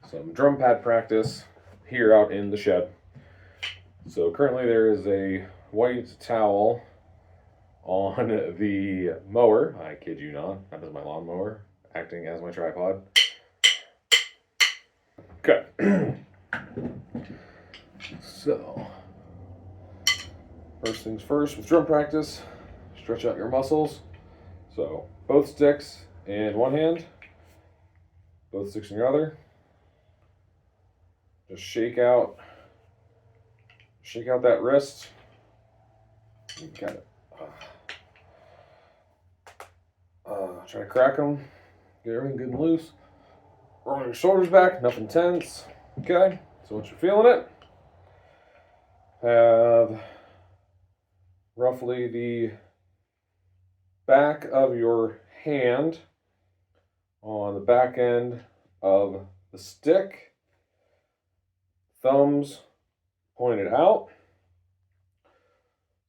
some drum pad practice here out in the shed. So currently there is a white towel on the mower. I kid you not, that is my lawnmower acting as my tripod. Okay. So, first things first, with drum practice, stretch out your muscles. So, both sticks in one hand, both sticks in your other. Just shake out that wrist. You got it. Try to crack them, get everything good and loose. Roll your shoulders back, nothing tense. Okay, so once you're feeling it, have roughly the back of your hand on the back end of the stick, thumbs pointed out,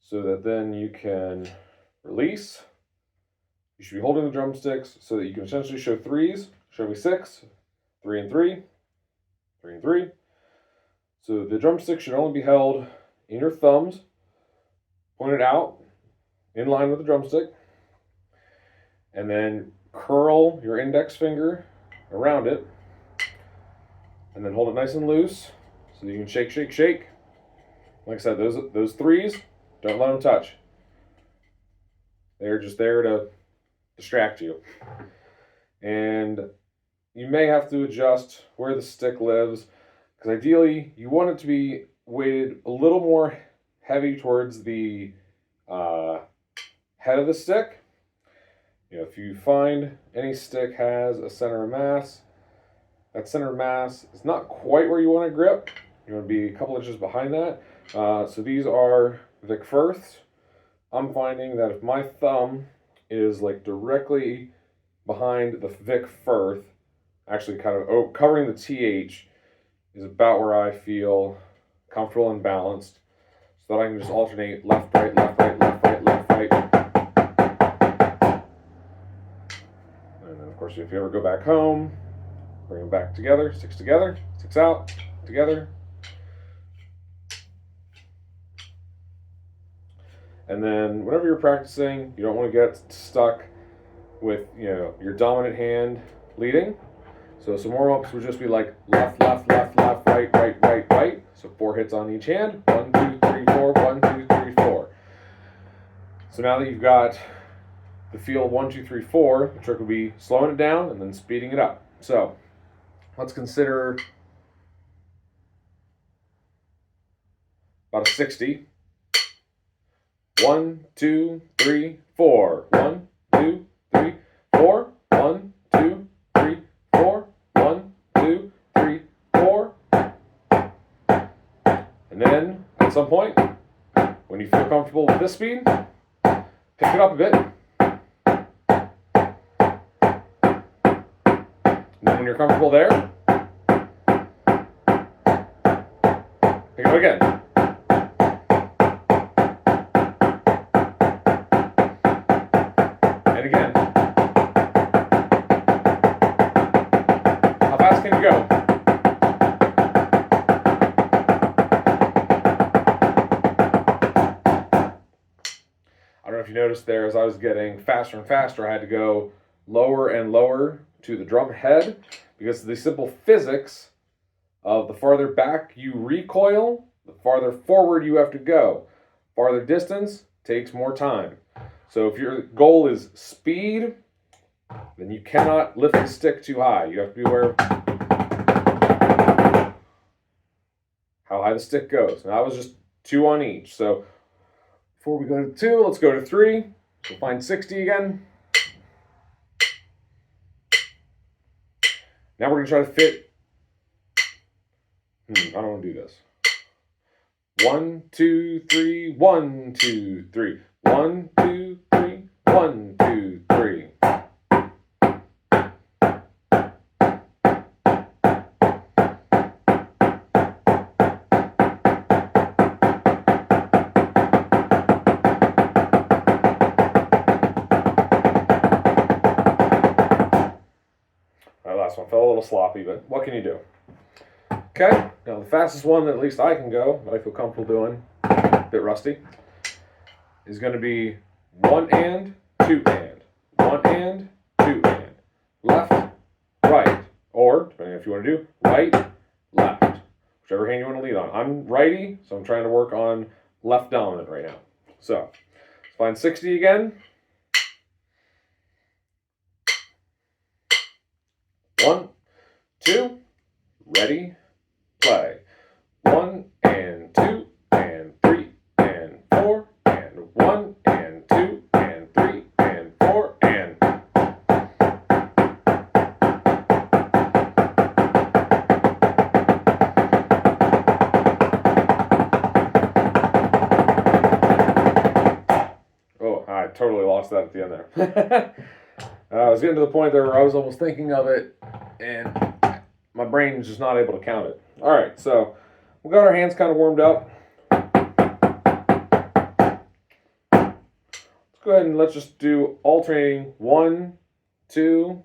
so that then you can release. You should be holding the drumsticks so that you can essentially show threes. Show me 6, 3 and 3, 3 and 3. So the drumstick should only be held in your thumbs, pointed out, in line with the drumstick. And then curl your index finger around it. And then hold it nice and loose so that you can shake, shake, shake. Like I said, those threes, don't let them touch. They're just there to distract you. And you may have to adjust where the stick lives, because ideally you want it to be weighted a little more heavy towards the head of the stick. If you find any stick has a center of mass, that center of mass is not quite where you want to grip. You want to be a couple inches behind that. So these are Vic Firths. I'm finding that if my thumb is like directly behind the Vic Firth, actually kind of covering the TH, is about where I feel comfortable and balanced, so that I can just alternate left, right, left, right, left, right, left, right. And then of course, if you ever go back home, bring them back together, sticks out, together. And then whenever you're practicing, you don't want to get stuck with your dominant hand leading. So some warm-ups would just be like left, left, left, left, right, right, right, right. So 4 hits on each hand. 1, 2, 3, 4, 1, 2, 3, 4. So now that you've got the feel of 1, 2, 3, 4, the trick would be slowing it down and then speeding it up. So let's consider about a 60. 1, 2, 3, 4. 1, 2, 3, 4. 1, 2, 3, 4. 1, 2, 3, 4. And then at some point, when you feel comfortable with this speed, pick it up a bit. And then when you're comfortable there, pick it up again. And again. How fast can you go? I don't know if you noticed there, as I was getting faster and faster, I had to go lower and lower to the drum head, because of the simple physics of the farther back you recoil, the farther forward you have to go. Farther distance takes more time. So if your goal is speed, then you cannot lift the stick too high. You have to be aware of how high the stick goes. Now that was just 2 on each. So before we go to 2, let's go to 3. We'll find 60 again. Now we're going to try to fit. I don't want to do this. 1, 2, 3, 1, 2, 3. 1, 2, 3, 1, 2, 3. That last one fell a little sloppy, but what can you do? Okay, now the fastest one that at least I can go, that I feel comfortable doing, a bit rusty, is going to be 1 and 2 and. 1 and 2 and. Left, right, or, depending if you want to do, right, left. Whichever hand you want to lead on. I'm righty, so I'm trying to work on left dominant right now. So, let's find 60 again. 1, 2, ready, play. 1 and 2 and 3 and 4 and 1 and 2 and 3 and 4 and. Oh, I totally lost that at the end there. I was getting to the point there where I was almost thinking of it, and my brain's just not able to count it. All right, so we got our hands kind of warmed up. Let's go ahead and let's just do alternating 1, 2,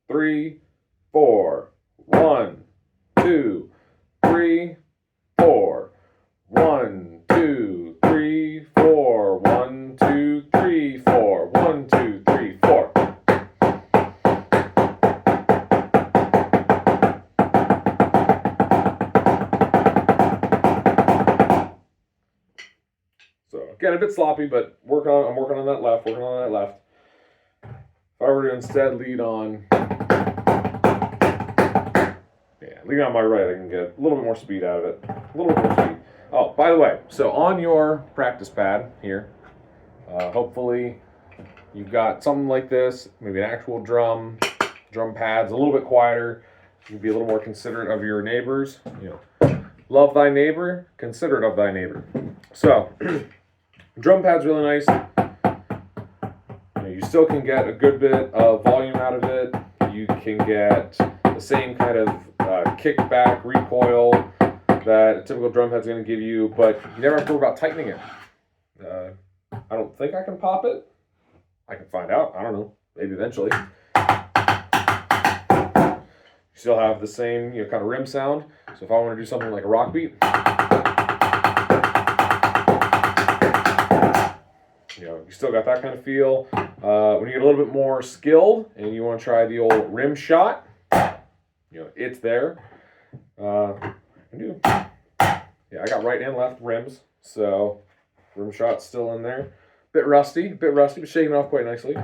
3, 4. 1, 2, 3, 4. 1, 2, 3, 4. 1, 2, 3, 4. 1, 2, 3, 4. So again, a bit sloppy, but I'm working on that left, If I were to instead lead on my right, I can get a little bit more speed out of it. A little bit more speed. Oh, by the way, so on your practice pad here, hopefully you've got something like this, maybe an actual drum pads, a little bit quieter. You can be a little more considerate of your neighbors. You know, love thy neighbor, considerate of thy neighbor. So, drum pad's really nice. You still can get a good bit of volume out of it. You can get the same kind of kickback, recoil that a typical drum head's going to give you, but you never have to worry about tightening it. I don't think I can pop it. I can find out. I don't know. Maybe eventually. You still have the same, kind of rim sound. So if I want to do something like a rock beat, you still got that kind of feel. When you get a little bit more skilled and you want to try the old rim shot, it's there. I got right and left rims, so rim shot's still in there. Bit rusty, but shaking it off quite nicely.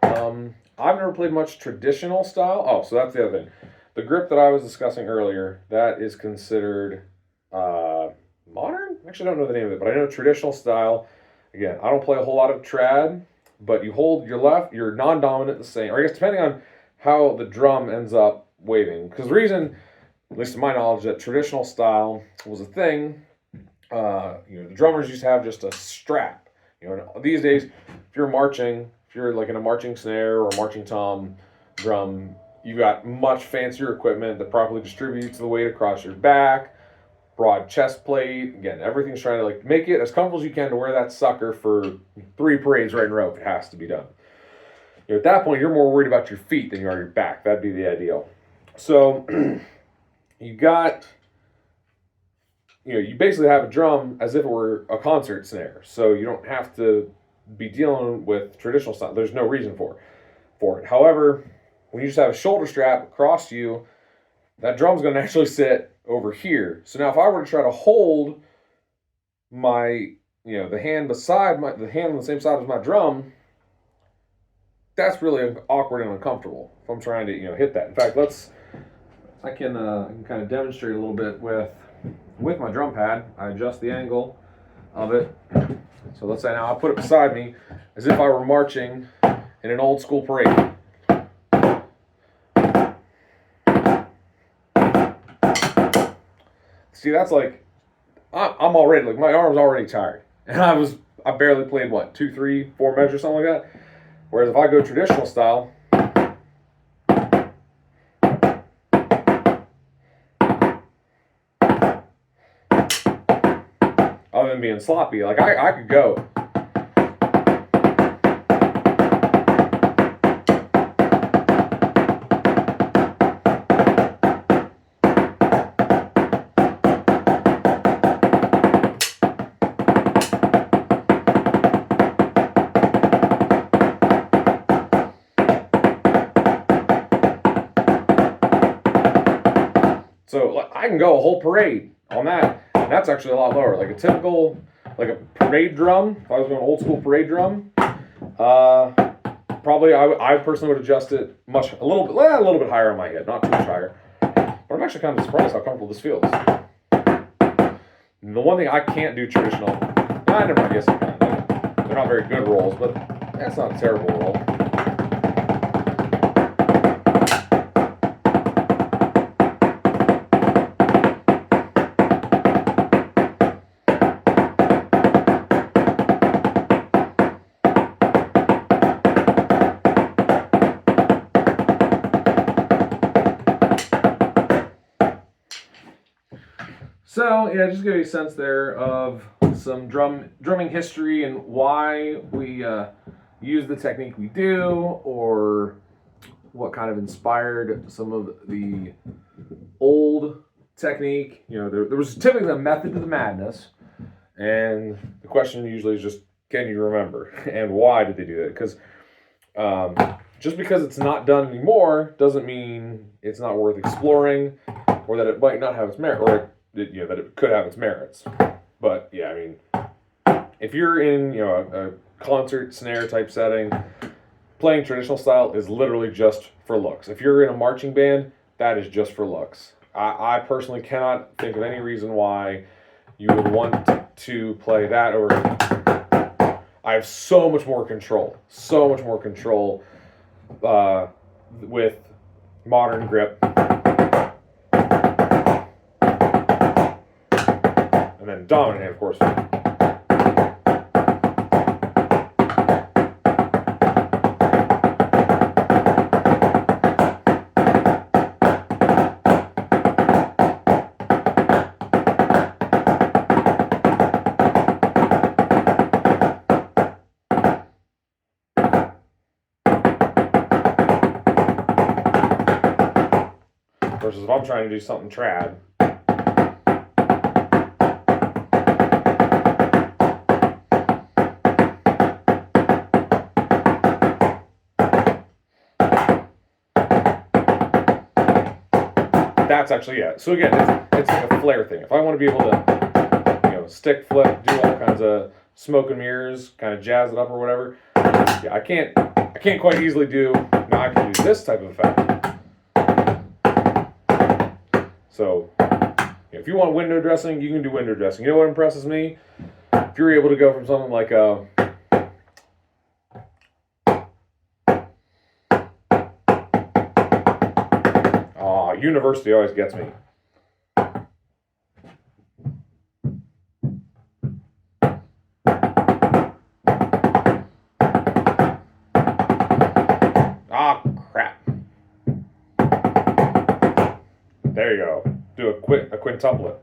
I've never played much traditional style. Oh, so that's the other thing. The grip that I was discussing earlier, that is considered modern? Actually, I don't know the name of it, but I know traditional style. Again, I don't play a whole lot of trad, but you hold your non-dominant the same, or I guess depending on how the drum ends up waving. Because the reason, at least to my knowledge, that traditional style was a thing, the drummers used to have just a strap. These days, if you're marching, if you're like in a marching snare or a marching tom drum, you've got much fancier equipment that properly distributes the weight across your back, broad chest plate. Again, everything's trying to make it as comfortable as you can to wear that sucker for 3 parades right in a row if it has to be done. At that point, you're more worried about your feet than you are your back. That'd be the ideal. So you basically have a drum as if it were a concert snare. So you don't have to be dealing with traditional style. There's no reason for it. However, when you just have a shoulder strap across you, that drum's going to actually sit over here. So now if I were to try to hold my, the hand on the same side as my drum, that's really awkward and uncomfortable if I'm trying to, hit that. In fact, I can kind of demonstrate a little bit with my drum pad. I adjust the angle of it. So let's say now I put it beside me as if I were marching in an old school parade. See, that's I'm already, my arm's already tired. And I barely played 2, 3, 4 measures, something like that. Whereas if I go traditional style, other than being sloppy, I could go. So I can go a whole parade on that. And that's actually a lot lower. Like a typical, like a parade drum, if I was going old school parade drum, probably I personally would adjust it a little bit higher on my head, not too much higher. But I'm actually kind of surprised how comfortable this feels. The one thing I can't do traditional, I never mind, yes I can. They're not very good rolls, but that's not a terrible roll. So yeah, just give you a sense there of some drumming history and why we use the technique we do, or what kind of inspired some of the old technique. You know, there was typically a method to the madness, and the question usually is just, can you remember, and why did they do it? Because just because it's not done anymore doesn't mean it's not worth exploring, or that it might not have its merit, or that it could have its merits. But yeah, I mean, if you're in a concert snare type setting, playing traditional style is literally just for looks. If you're in a marching band, that is just for looks. I personally cannot think of any reason why you would want to play that over. I have so much more control with modern grip. And then dominant hand, of course. Versus if I'm trying to do something trad. That's actually it. So again, it's like a flair thing. If I want to be able to, stick flip, do all kinds of smoke and mirrors, kind of jazz it up or whatever, yeah, I can't quite easily do. Now I can do this type of effect. So if you want window dressing, you can do window dressing. You know what impresses me? If you're able to go from something like a university always gets me. Ah, crap. There you go. Do a quintuplet.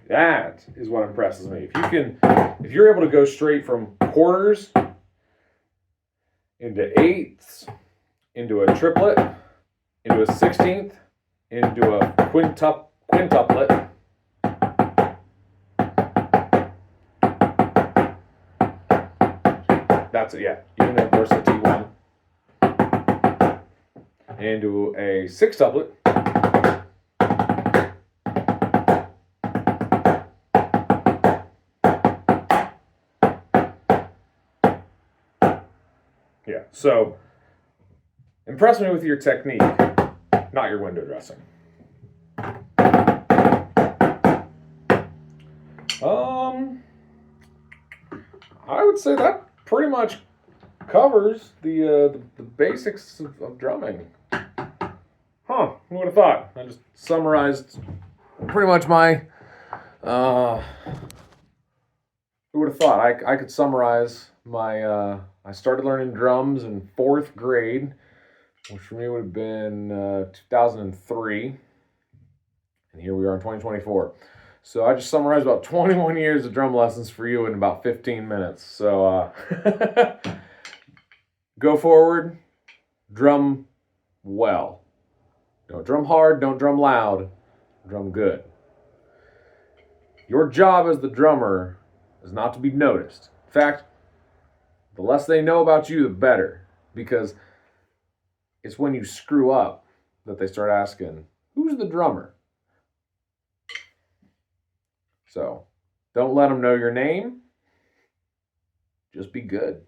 That is what impresses me. If you're able to go straight from quarters into eighths, into a triplet, into a 16th, into a quintuplet, that's it. Yeah, even a versa T1, into a sextuplet. Yeah, so impress me with your technique, not your window dressing. I would say that pretty much covers the basics of drumming. Huh, who would have thought? I just summarized pretty much my, who would have thought? I could summarize my, I started learning drums in 4th grade, which for me would have been 2003. And here we are in 2024. So I just summarized about 21 years of drum lessons for you in about 15 minutes. So go forward, drum well. Don't drum hard, don't drum loud, drum good. Your job as the drummer is not to be noticed. In fact, the less they know about you, the better. Because it's when you screw up that they start asking, who's the drummer? So don't let them know your name. Just be good.